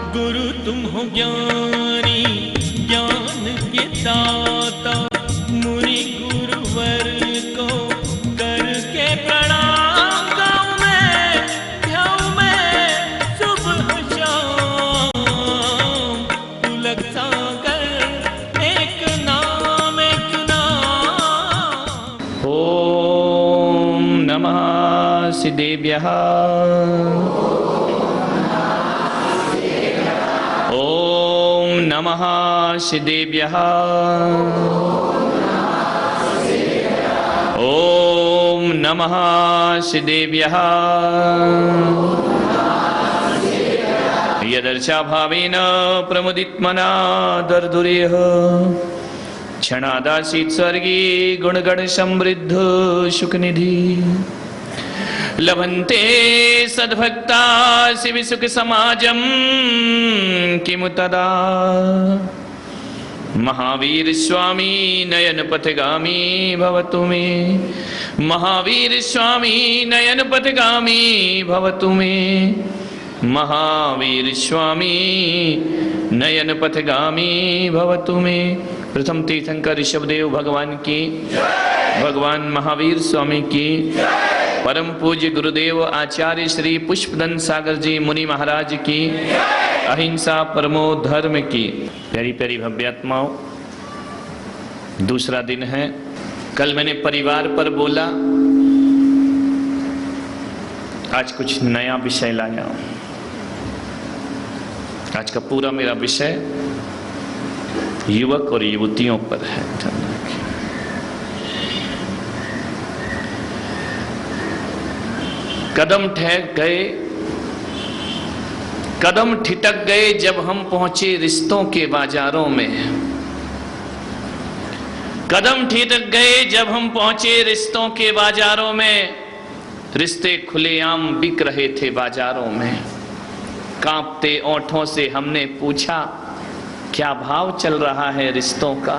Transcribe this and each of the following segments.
गुरु तुम हो ज्ञानी ज्ञान के दाता, मुनि गुरुवर को करके प्रणाम गाऊं मैं सुबह शाम। पुलक सागर एक नाम। ओम नमः सिद्धेभ्यः। ओम नमः सिद्धेभ्यः। ओम नमः सिद्धेभ्यः। यदर्चा भावेन प्रमुदितमना दर्दुरेह क्षणादासीत् स्वर्गी गुणगण समृद्ध सुखनिधि। लभन्ते सद्भक्ता शिव सुख समाजम किमु तदा। महावीर स्वामी नयन पथगामी भवतु मे। महावीर स्वामी नयन पथगामी भवतु मे। महावीर स्वामी नयन पथगामी भवतु मे। प्रथम तीर्थंकर ऋषभदेव भगवान की, भगवान महावीर स्वामी की, परम पूज्य गुरुदेव आचार्य श्री पुष्पदंत सागर जी मुनि महाराज की, अहिंसा परमो धर्म की। प्यारी प्यारी भव्यात्माओं, दूसरा दिन है। कल मैंने परिवार पर बोला, आज कुछ नया विषय लाया हूं। आज का पूरा मेरा विषय युवक और युवतियों पर है। कदम ठहर गए, कदम ठिठक गए जब हम पहुंचे रिश्तों के बाजारों में। कदम ठिठक गए जब हम पहुंचे रिश्तों के बाजारों में। रिश्ते खुलेआम बिक रहे थे बाजारों में। कांपते ओंठों से हमने पूछा, क्या भाव चल रहा है रिश्तों का।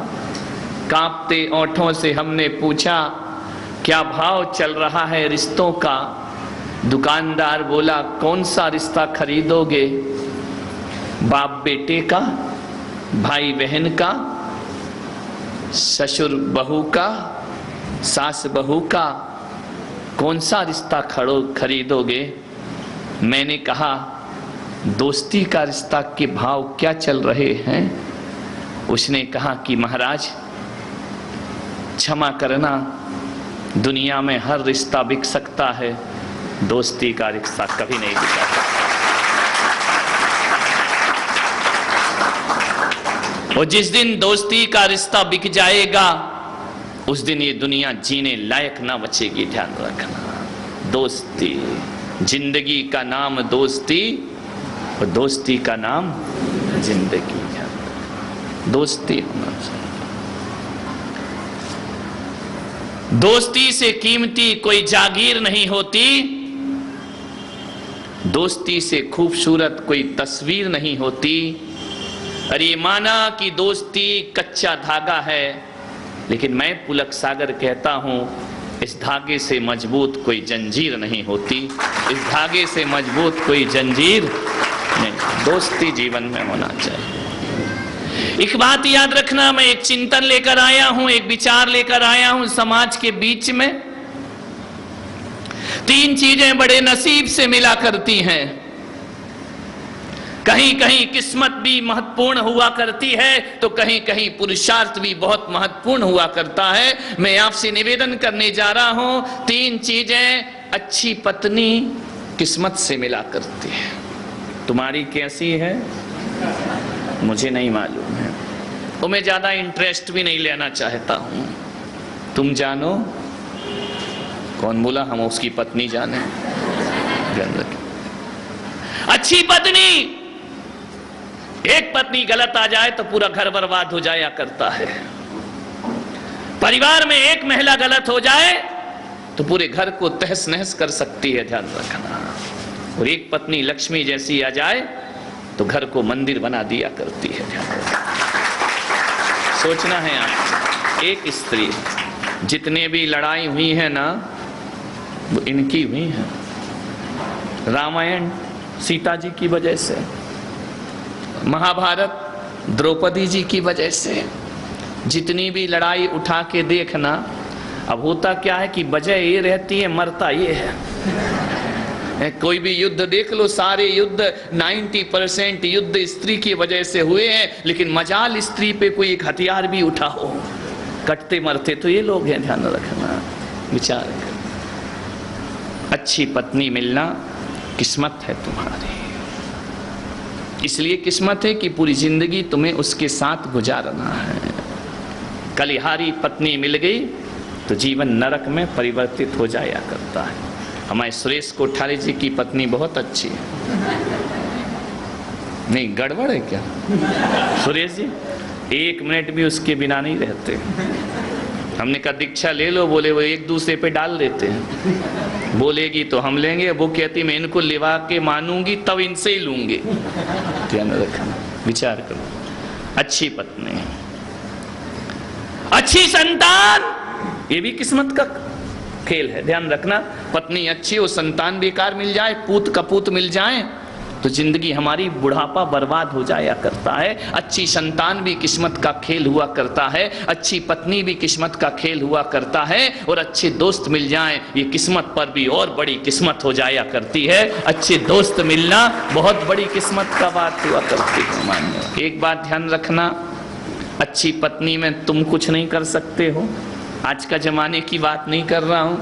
कांपते ओंठों से हमने पूछा, क्या भाव चल रहा है रिश्तों का। दुकानदार बोला, कौन सा रिश्ता खरीदोगे। बाप बेटे का, भाई बहन का, ससुर बहू का, सास बहू का, कौन सा रिश्ता खरीदोगे। मैंने कहा, दोस्ती का रिश्ता के भाव क्या चल रहे हैं। उसने कहा कि महाराज क्षमा करना, दुनिया में हर रिश्ता बिक सकता है, दोस्ती का रिश्ता कभी नहीं बिका। और जिस दिन दोस्ती का रिश्ता बिक जाएगा, उस दिन ये दुनिया जीने लायक ना बचेगी। ध्यान रखना, दोस्ती, जिंदगी का नाम दोस्ती और दोस्ती का नाम जिंदगी। दोस्ती होना चाहिए। दोस्ती से कीमती कोई जागीर नहीं होती। दोस्ती से खूबसूरत कोई तस्वीर नहीं होती। अरे माना कि दोस्ती कच्चा धागा है, लेकिन मैं पुलक सागर कहता हूं, इस धागे से मजबूत कोई जंजीर नहीं होती। इस धागे से मजबूत कोई जंजीर नहीं। दोस्ती जीवन में होना चाहिए। एक बात याद रखना, मैं एक चिंतन लेकर आया हूं, एक विचार लेकर आया हूं समाज के बीच में। तीन चीजें बड़े नसीब से मिला करती हैं। कहीं कहीं किस्मत भी महत्वपूर्ण हुआ करती है, तो कहीं कहीं पुरुषार्थ भी बहुत महत्वपूर्ण हुआ करता है। मैं आपसे निवेदन करने जा रहा हूं, तीन चीजें अच्छी पत्नी किस्मत से मिला करती है। तुम्हारी कैसी है मुझे नहीं मालूम है, तो मैं ज्यादा इंटरेस्ट भी नहीं लेना चाहता हूं। तुम जानो। कौन बोला हम उसकी पत्नी जाने। अच्छी पत्नी, एक पत्नी गलत आ जाए तो पूरा घर बर्बाद हो जाया करता है। परिवार में एक महिला गलत हो जाए तो पूरे घर को तहस नहस कर सकती है। ध्यान रखना। और एक पत्नी लक्ष्मी जैसी आ जाए तो घर को मंदिर बना दिया करती है। ध्यान रखना। सोचना है आप, एक स्त्री, जितने भी लड़ाई हुई है ना, वो इनकी हुई है। रामायण सीता जी की वजह से, महाभारत द्रौपदी जी की वजह से। जितनी भी लड़ाई उठा के देखना, अब होता क्या है कि वजह ये रहती है, मरता ये है। कोई भी युद्ध देख लो, सारे युद्ध 90% युद्ध स्त्री की वजह से हुए हैं, लेकिन मजाल स्त्री पे कोई एक हथियार भी उठा हो, कटते मरते तो ये लोग हैं। ध्यान रखना, विचार कर। अच्छी पत्नी मिलना किस्मत है तुम्हारी, इसलिए किस्मत है कि पूरी जिंदगी तुम्हें उसके साथ गुजारना है। कलिहारी पत्नी मिल गई तो जीवन नरक में परिवर्तित हो जाया करता है। हमारे सुरेश कोठारी जी की पत्नी बहुत अच्छी है। नहीं गड़बड़ है क्या? सुरेश जी 1 मिनट भी उसके बिना नहीं रहते। हमने कहा दीक्षा ले लो, बोले वो एक दूसरे पे डाल देते हैं। बोलेगी तो हम लेंगे, वो कहती मैं इनको लिवा के मानूंगी तब इनसे ही लूंगी। ध्यान रखना, विचार करो। अच्छी पत्नी, अच्छी संतान, ये भी किस्मत का खेल है। ध्यान रखना, पत्नी अच्छी हो, संतान बेकार मिल जाए, पूत कपूत मिल जाए तो जिंदगी हमारी बुढ़ापा बर्बाद हो जाया करता है। अच्छी संतान भी किस्मत का खेल हुआ करता है, अच्छी पत्नी भी किस्मत का खेल हुआ करता है, और अच्छे दोस्त मिल जाएं ये किस्मत पर भी और बड़ी किस्मत हो जाया करती है। अच्छे दोस्त मिलना बहुत बड़ी किस्मत का बात हुआ करती है। मानिए एक बात ध्यान रखना, अच्छी पत्नी में तुम कुछ नहीं कर सकते हो। आज का जमाने की बात नहीं कर रहा हूँ,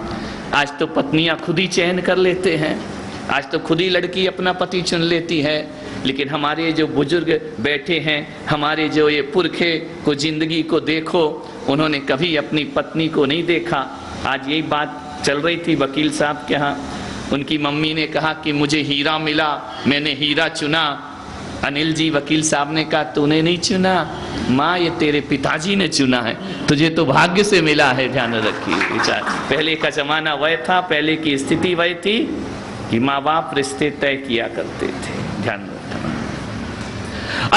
आज तो पत्नियां खुद ही चयन कर लेते हैं, आज तो खुद ही लड़की अपना पति चुन लेती है। लेकिन हमारे जो बुजुर्ग बैठे हैं, हमारे जो ये पुरखे को जिंदगी को देखो, उन्होंने कभी अपनी पत्नी को नहीं देखा। आज यही बात चल रही थी वकील साहब के यहाँ, उनकी मम्मी ने कहा कि मुझे हीरा मिला, मैंने हीरा चुना। अनिल जी वकील साहब ने कहा तूने नहीं चुना माँ, ये तेरे पिताजी ने चुना है, तुझे तो भाग्य से मिला है। ध्यान रखिए विचार, पहले का जमाना वह था, पहले की स्थिति वह थी कि माँ बाप रिश्ते तय किया करते थे। ध्यान रखना,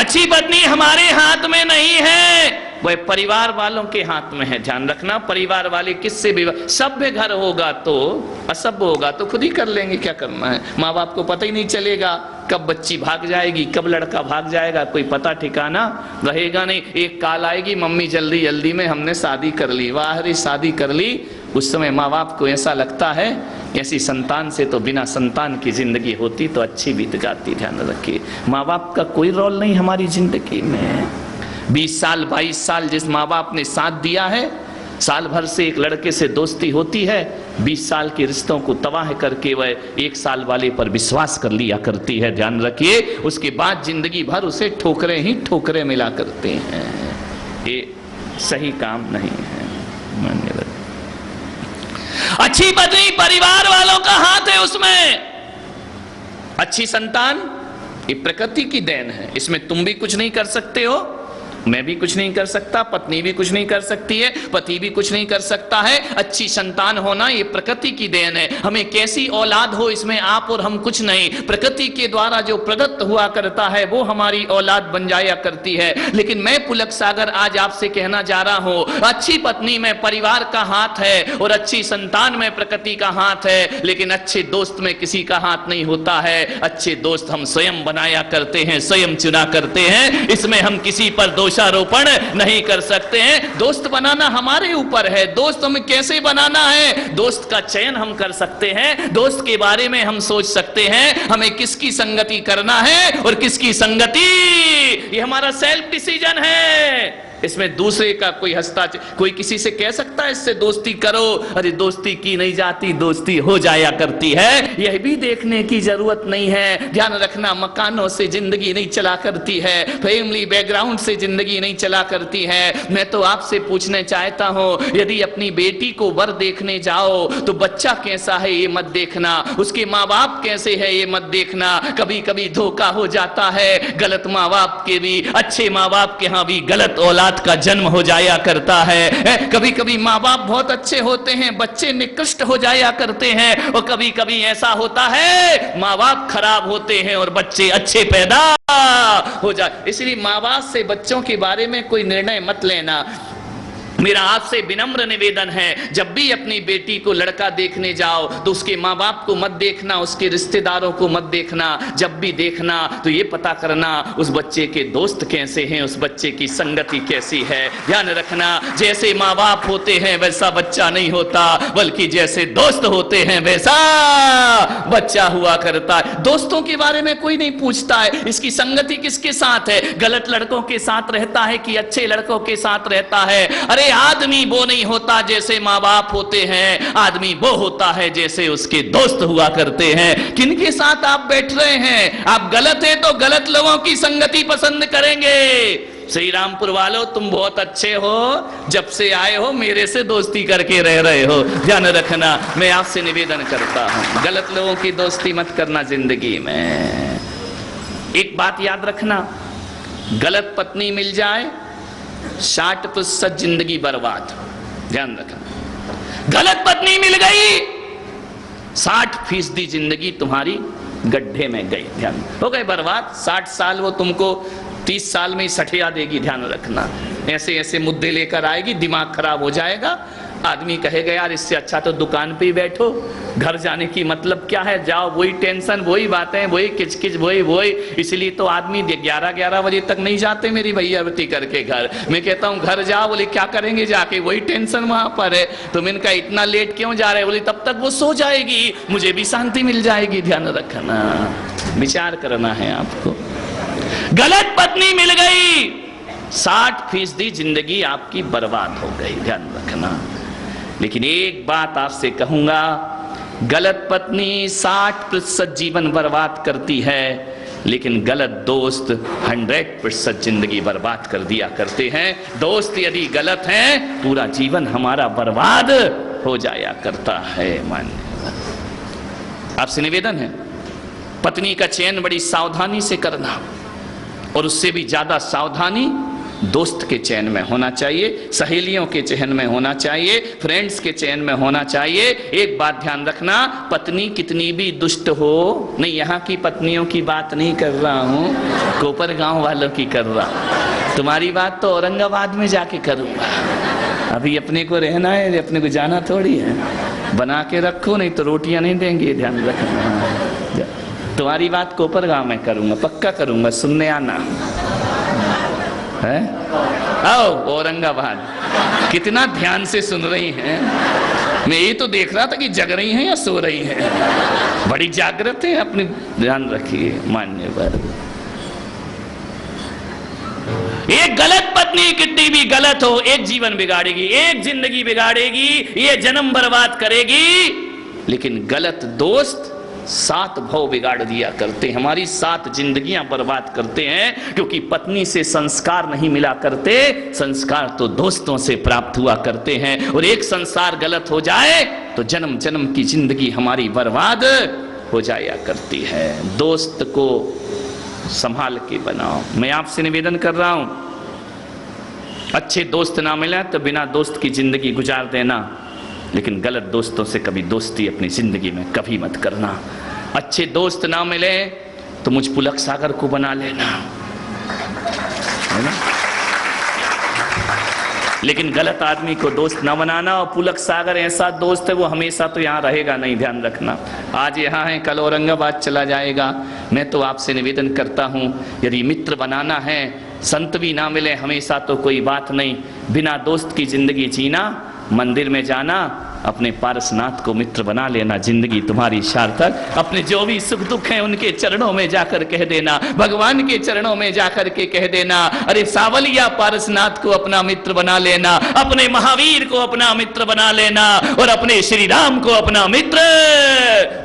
अच्छी पत्नी हमारे हाथ में नहीं है, वह परिवार वालों के हाथ में है। ध्यान रखना, परिवार वाले किससे भी, सभ्य घर होगा तो, असभ्य होगा तो खुद ही कर लेंगे, क्या करना है। माँ बाप को पता ही नहीं चलेगा कब बच्ची भाग जाएगी, कब लड़का भाग जाएगा, कोई पता ठिकाना रहेगा नहीं। एक काल आएगी, मम्मी जल्दी जल्दी में हमने शादी कर ली, वाह रे शादी कर ली। उस समय माँ बाप को ऐसा लगता है ऐसी संतान से तो बिना संतान की जिंदगी होती तो अच्छी बीत जाती। ध्यान रखिए, माँ बाप का कोई रोल नहीं हमारी जिंदगी में। 20 साल 22 साल जिस माँ बाप ने साथ दिया है, साल भर से एक लड़के से दोस्ती होती है, 20 साल के रिश्तों को तबाह करके वह 1 साल वाले पर विश्वास कर लिया करती है। ध्यान रखिए, उसके बाद जिंदगी भर उसे ठोकरें ही ठोकरें मिला करते हैं। ये सही काम नहीं है। मान्य रखिए, अच्छी पत्नी परिवार वालों का हाथ है उसमें। अच्छी संतान ये प्रकृति की देन है, इसमें तुम भी कुछ नहीं कर सकते हो, मैं भी कुछ नहीं कर सकता, पत्नी भी कुछ नहीं कर सकती है, पति भी कुछ नहीं कर सकता है। अच्छी संतान होना ये प्रकृति की देन है। हमें कैसी औलाद हो इसमें आप और हम कुछ नहीं, प्रकृति के द्वारा जो प्रदत्त हुआ करता है वो हमारी औलाद बन जाया करती है। लेकिन मैं पुलक सागर आज आपसे कहना जा रहा हूं, अच्छी पत्नी में परिवार का हाथ है और अच्छी संतान में प्रकृति का हाथ है, लेकिन अच्छे दोस्त में किसी का हाथ नहीं होता है। अच्छे दोस्त हम स्वयं बनाया करते हैं, स्वयं चुना करते हैं, इसमें हम किसी पर दोषारोपण नहीं कर सकते हैं। दोस्त बनाना हमारे ऊपर है, दोस्त हमें कैसे बनाना है, दोस्त का चयन हम कर सकते हैं, दोस्त के बारे में हम सोच सकते हैं, हमें किसकी संगति करना है और किसकी संगति, ये हमारा सेल्फ डिसीजन है। इसमें दूसरे का कोई हस्ताक्षर, कोई किसी से कह सकता है इससे दोस्ती करो, अरे दोस्ती की नहीं जाती, दोस्ती हो जाया करती है, यह भी देखने की जरूरत नहीं है। ध्यान रखना, मकानों से जिंदगी नहीं चला करती है, फैमिली बैकग्राउंड से जिंदगी नहीं चला करती है। मैं तो आपसे पूछना चाहता हूं, यदि अपनी बेटी को वर देखने जाओ तो बच्चा कैसा है ये मत देखना, उसके माँ बाप कैसे है ये मत देखना। कभी कभी धोखा हो जाता है, गलत माँ बाप के भी, अच्छे माँ बाप के यहाँ भी गलत औलाद का जन्म हो जाया करता है। कभी कभी माँ बाप बहुत अच्छे होते हैं, बच्चे निकृष्ट हो जाया करते हैं, और कभी कभी ऐसा होता है माँ बाप खराब होते हैं और बच्चे अच्छे पैदा हो जाए। इसलिए माँ बाप से बच्चों के बारे में कोई निर्णय मत लेना। मेरा आपसे विनम्र निवेदन है, जब भी अपनी बेटी को लड़का देखने जाओ तो उसके माँ बाप को मत देखना, उसके रिश्तेदारों को मत देखना। जब भी देखना तो ये पता करना उस बच्चे के दोस्त कैसे हैं, उस बच्चे की संगति कैसी है। ध्यान रखना, जैसे माँ बाप होते हैं वैसा बच्चा नहीं होता, बल्कि जैसे दोस्त होते हैं वैसा बच्चा हुआ करता है। दोस्तों के बारे में कोई नहीं पूछता है, इसकी संगति किसके साथ है, गलत लड़कों के साथ रहता है कि अच्छे लड़कों के साथ रहता है। अरे आदमी वो नहीं होता जैसे माँ बाप होते हैं, आदमी वो होता है जैसे उसके दोस्त हुआ करते हैं। किनके साथ आप बैठ रहे हैं? आप गलत हैं तो गलत लोगों की संगति पसंद करेंगे। श्री रामपुर वालों, तुम बहुत अच्छे हो, जब से आए हो मेरे से दोस्ती करके रह रहे हो। ध्यान रखना, मैं आपसे निवेदन करता हूं, गलत लोगों की दोस्ती मत करना जिंदगी में। एक बात याद रखना, गलत पत्नी मिल जाए 60% जिंदगी बर्बाद। ध्यान रखना, गलत पत्नी मिल गई 60% जिंदगी तुम्हारी गड्ढे में गई। ध्यान, हो गए बर्बाद। 60 साल वो तुमको 30 साल में ही सठिया देगी। ध्यान रखना, ऐसे ऐसे मुद्दे लेकर आएगी, दिमाग खराब हो जाएगा। आदमी कहेगा यार इससे अच्छा तो दुकान पे ही बैठो, घर जाने की मतलब क्या है, जाओ वही टेंशन, वही बातें, वही किचकिच, वही। इसलिए तो आदमी 11-11 बजे तक नहीं जाते मेरी भैयावती करके घर। मैं कहता हूँ घर जाओ, बोले क्या करेंगे जाके, वही टेंशन वहां पर है। तो मैंने कहा इतना लेट क्यों जा रहे, बोले तब तक वो सो जाएगी, मुझे भी शांति मिल जाएगी। ध्यान रखना, विचार करना है आपको। गलत पत्नी मिल गई 60% जिंदगी आपकी बर्बाद हो गई। ध्यान रखना, लेकिन एक बात आपसे कहूंगा, गलत पत्नी 60% जीवन बर्बाद करती है, लेकिन गलत दोस्त 100% जिंदगी बर्बाद कर दिया करते हैं। दोस्त यदि गलत हैं, पूरा जीवन हमारा बर्बाद हो जाया करता है। मान्य आपसे निवेदन है, पत्नी का चयन बड़ी सावधानी से करना, और उससे भी ज्यादा सावधानी दोस्त के चयन में होना चाहिए, सहेलियों के चयन में होना चाहिए, फ्रेंड्स के चयन में होना चाहिए। एक बात ध्यान रखना, पत्नी कितनी भी दुष्ट हो, नहीं यहाँ की पत्नियों की बात नहीं कर रहा हूँ, कोपर गांव वालों की कर रहा हूँ। तुम्हारी बात तो औरंगाबाद में जाके करूँगा, अभी अपने को रहना है, अपने को जाना थोड़ी है। बना के रखो, नहीं तो रोटियां नहीं देंगे। ध्यान रखना, तुम्हारी बात कोपर गांव में करूँगा, पक्का करूँगा, सुनने आना है। आओ औरंगाबाद, कितना ध्यान से सुन रही हैं। मैं ये तो देख रहा था कि जग रही हैं या सो रही हैं। बड़ी जागृत है, अपनी ध्यान रखिए। मान्यवर, एक गलत पत्नी कितनी भी गलत हो, एक जीवन बिगाड़ेगी, एक जिंदगी बिगाड़ेगी, ये जन्म बर्बाद करेगी। लेकिन गलत दोस्त 7 भव बिगाड़ दिया करते हैं, हमारी 7 जिंदगियां बर्बाद करते हैं। क्योंकि पत्नी से संस्कार नहीं मिला करते, संस्कार तो दोस्तों से प्राप्त हुआ करते हैं। और एक संस्कार गलत हो जाए तो जन्म जन्म की जिंदगी हमारी बर्बाद हो जाया करती है। दोस्त को संभाल के बनाओ। मैं आपसे निवेदन कर रहा हूं, अच्छे दोस्त ना मिले तो बिना दोस्त की जिंदगी गुजार देना, लेकिन गलत दोस्तों से कभी दोस्ती अपनी जिंदगी में कभी मत करना। अच्छे दोस्त ना मिले तो मुझ पुलक सागर को बना लेना, है ना? लेकिन गलत आदमी को दोस्त ना बनाना। और पुलक सागर ऐसा दोस्त है, वो हमेशा तो यहाँ रहेगा नहीं। ध्यान रखना, आज यहाँ है, कल औरंगाबाद चला जाएगा। मैं तो आपसे निवेदन करता हूँ, यदि मित्र बनाना है, संत भी ना मिले हमेशा तो कोई बात नहीं, बिना दोस्त की जिंदगी जीना, मंदिर में जाना, अपने पारसनाथ को मित्र बना लेना, जिंदगी तुम्हारी सार्थक। अपने जो भी सुख दुख हैं उनके चरणों में जाकर कह देना, भगवान के चरणों में जाकर के कह देना, अरे सावलिया पारसनाथ को अपना मित्र बना लेना, अपने महावीर को अपना मित्र बना लेना, और अपने श्री राम को अपना मित्र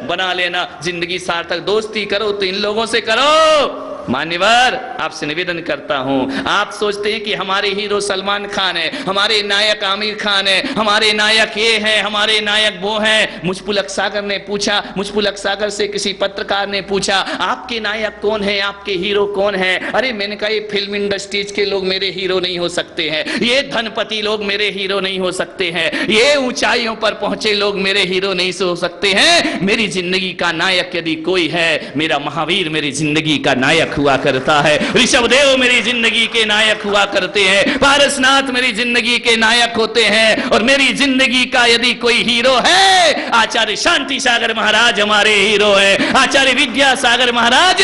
बना लेना। जिंदगी सार्थक। दोस्ती करो तो इन लोगों से करो। मान्यवर, आपसे निवेदन करता हूं, आप सोचते हैं कि हमारे हीरो सलमान खान है, हमारे नायक आमिर खान है, हमारे नायक ये है, हमारे नायक वो हैं। मुझ पुलक सागर ने पूछा, मुझ पुलक सागर से किसी पत्रकार ने पूछा, आपके नायक कौन है, आपके हीरो कौन है? अरे मैंने कहा, ये फिल्म इंडस्ट्रीज के लोग मेरे हीरो नहीं हो सकते हैं, ये धनपति लोग मेरे हीरो नहीं हो सकते हैं, ये ऊंचाइयों पर पहुंचे लोग मेरे हीरो नहीं हो सकते हैं। मेरी जिंदगी का नायक यदि कोई है, मेरा महावीर मेरी जिंदगी का नायक हुआ करता है। ऋषभदेव मेरी जिंदगी के नायक हुआ करते हैं, पारसनाथ मेरी जिंदगी के नायक होते हैं। और मेरी जिंदगी का यदि कोई हीरो है, आचार्य शांति सागर महाराज हमारे हीरो है। आचार्य विद्यासागर महाराज,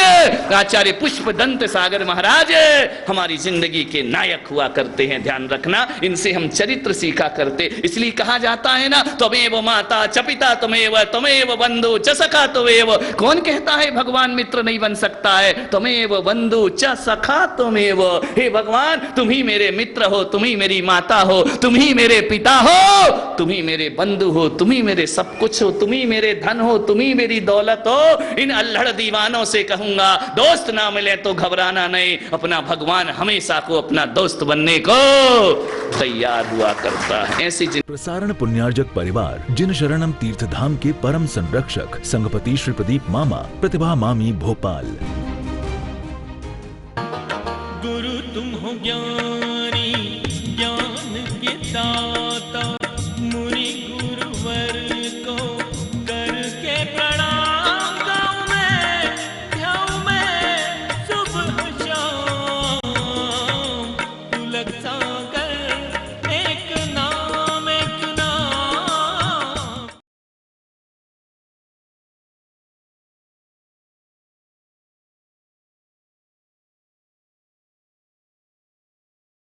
आचार्य पुष्पदंत सागर महाराज हमारी जिंदगी के नायक हुआ करते हैं। ध्यान रखना, इनसे हम चरित्र सीखा करते। इसलिए कहा जाता है ना, त्वमेव माता च पिता त्वमेव बंधु च सखा त्वमेव। कौन कहता है भगवान मित्र नहीं बन सकता है? त्वमेव बंधु च सखा त्वमेव। हे भगवान, तुम ही मेरे मित्र हो, तुम ही मेरी माता हो, तुम ही मेरे पिता हो, तुम ही मेरे बंधु हो, तुम ही मेरे सब कुछ हो, तुम ही मेरे धन हो, तुम ही मेरी दौलत हो। इन अल्हड़ दीवानों से कहूंगा, दोस्त ना मिले तो घबराना नहीं, अपना भगवान हमेशा को अपना दोस्त बनने को तैयार हुआ करता है। ऐसी प्रसारण पुण्यार्जक परिवार जिन शरणम तीर्थ धाम के परम संरक्षक संघपति श्री प्रदीप मामा, प्रतिभा मामी, भोपाल। गुरु तुम हो ज्ञानी, ज्ञान के दाता।